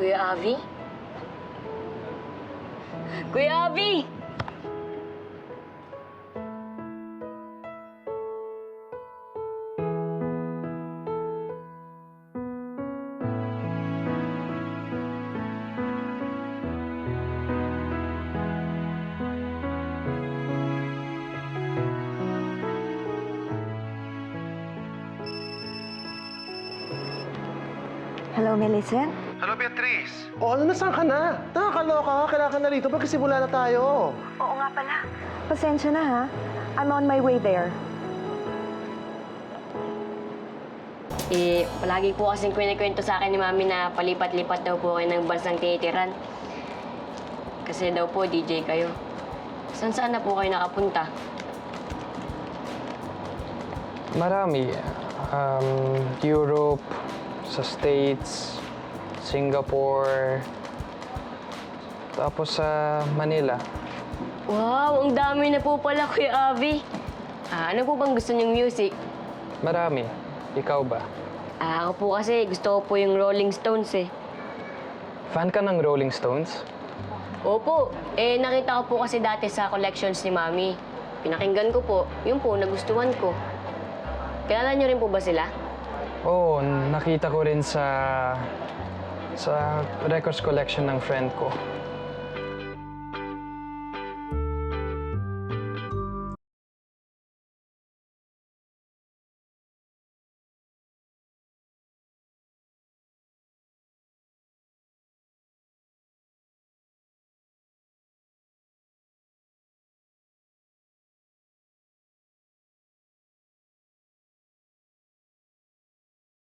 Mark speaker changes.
Speaker 1: Kuya Avi? Kuya Avi!
Speaker 2: Hello, Millicent?
Speaker 3: Hello, Beatrice. O, ano, nasaan ka na? Nakakaloka ka, kailangan ka na rito. Magkasimula na tayo.
Speaker 2: Oo nga pala. Pasensya na, ha? I'm on my way there.
Speaker 1: Palagi po kasing kwento sa akin ni Mami na palipat-lipat daw po kayo ng bansang tinitiran. Kasi daw po, DJ kayo. Saan na po kayo nakapunta?
Speaker 4: Marami. Europe, sa States, Singapore, tapos sa Manila.
Speaker 1: Wow, ang dami na po pala, Kuya Avi. Ano po bang gusto niyong music?
Speaker 4: Marami. Ikaw ba?
Speaker 1: Ako po kasi gusto ko po yung Rolling Stones eh.
Speaker 4: Fan ka ng Rolling Stones?
Speaker 1: Opo, nakita ko po kasi dati sa collections ni Mami. Pinakinggan ko po, yun po, nagustuhan ko. Kilala niyo rin po ba sila?
Speaker 4: Oo, nakita ko rin sa records collection ng friend ko.